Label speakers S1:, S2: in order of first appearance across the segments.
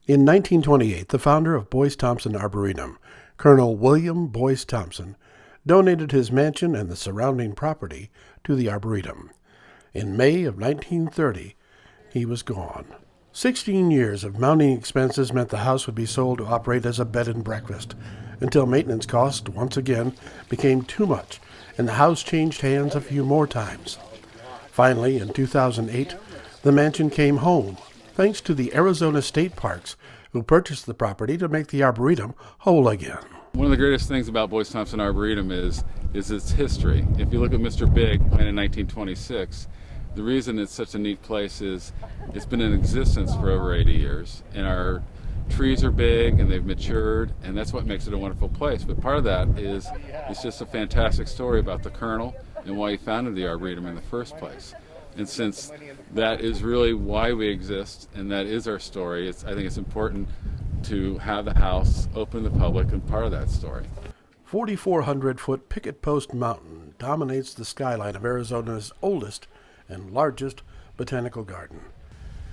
S1: In 1928, the founder of Boyce Thompson Arboretum, Colonel William Boyce Thompson, donated his mansion and the surrounding property to the Arboretum. In May of 1930, he was gone. 16 years of mounting expenses meant the house would be sold to operate as a bed and breakfast, until maintenance costs once again became too much, and the house changed hands a few more times. Finally, in 2008, the mansion came home, thanks to the Arizona State Parks, who purchased the property to make the Arboretum whole again.
S2: One of the greatest things about Boyce Thompson Arboretum is its history. If you look at Mr. Big, planted in 1926, the reason it's such a neat place is it's been in existence for over 80 years, and our trees are big and they've matured, and that's what makes it a wonderful place. But part of that is it's just a fantastic story about the Colonel and why he founded the Arboretum in the first place. And since that is really why we exist and that is our story, I think it's important to have the house open to the public and part of that story.
S1: 4,400-foot Picket Post Mountain dominates the skyline of Arizona's oldest and largest botanical garden.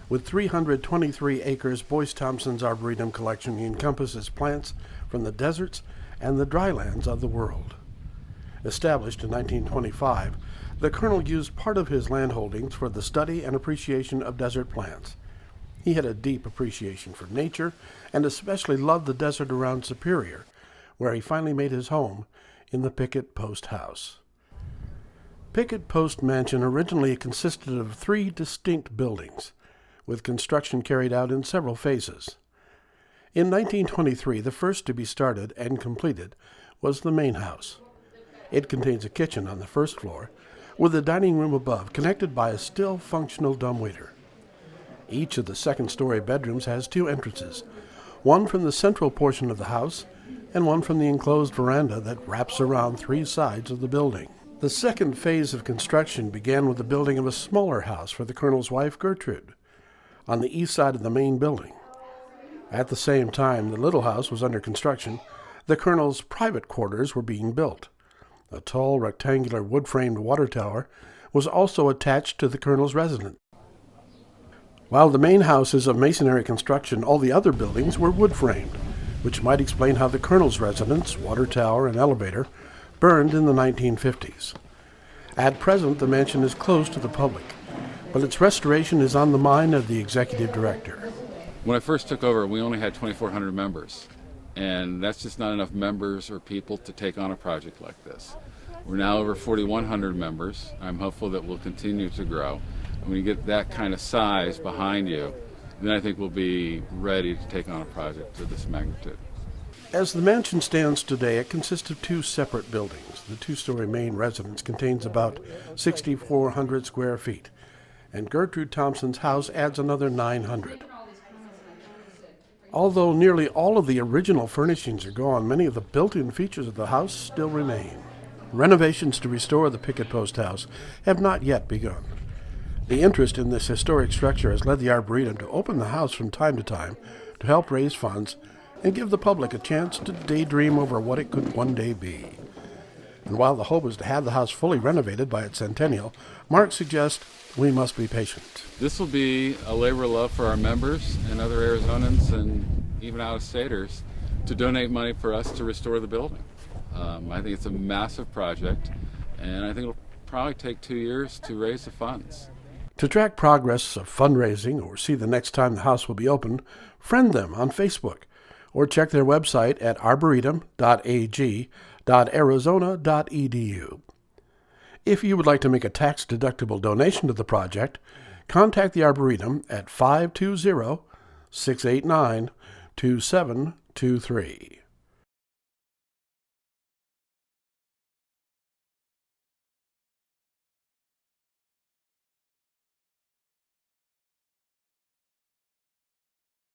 S1: With 323 acres, Boyce Thompson's Arboretum collection encompasses plants from the deserts and the drylands of the world. Established in 1925, the Colonel used part of his land holdings for the study and appreciation of desert plants. He had a deep appreciation for nature and especially loved the desert around Superior, where he finally made his home in the Picket Post House. Picket Post Mansion originally consisted of 3 distinct buildings, with construction carried out in several phases. In 1923, the first to be started and completed was the main house. It contains a kitchen on the first floor, with a dining room above connected by a still functional dumbwaiter. Each of the second-story bedrooms has 2 entrances, one from the central portion of the house and one from the enclosed veranda that wraps around 3 sides of the building. The second phase of construction began with the building of a smaller house for the Colonel's wife, Gertrude, on the east side of the main building. At the same time the little house was under construction, the Colonel's private quarters were being built. A tall, rectangular, wood-framed water tower was also attached to the Colonel's residence. While the main house is of masonry construction, all the other buildings were wood-framed, which might explain how the Colonel's residence, water tower, and elevator burned in the 1950s. At present, the mansion is closed to the public, but its restoration is on the mind of the executive director.
S2: When I first took over, we only had 2,400 members, and that's just not enough members or people to take on a project like this. We're now over 4,100 members. I'm hopeful that we'll continue to grow. And when you get that kind of size behind you, then I think we'll be ready to take on a project of this magnitude.
S1: As the mansion stands today, it consists of 2 separate buildings. The 2-story main residence contains about 6,400 square feet, and Gertrude Thompson's house adds another 900. Although nearly all of the original furnishings are gone, many of the built-in features of the house still remain. Renovations to restore the Picket Post House have not yet begun. The interest in this historic structure has led the Arboretum to open the house from time to time to help raise funds and give the public a chance to daydream over what it could one day be. And while the hope is to have the house fully renovated by its centennial, Mark suggests we must be patient.
S2: This will be a labor of love for our members and other Arizonans and even out-of-staters to donate money for us to restore the building. I think it's a massive project, and I think it'll probably take 2 years to raise the funds.
S1: To track progress of fundraising or see the next time the house will be opened, friend them on Facebook or check their website at arboretum.ag.arizona.edu. If you would like to make a tax-deductible donation to the project, contact the Arboretum at 520-689-2723.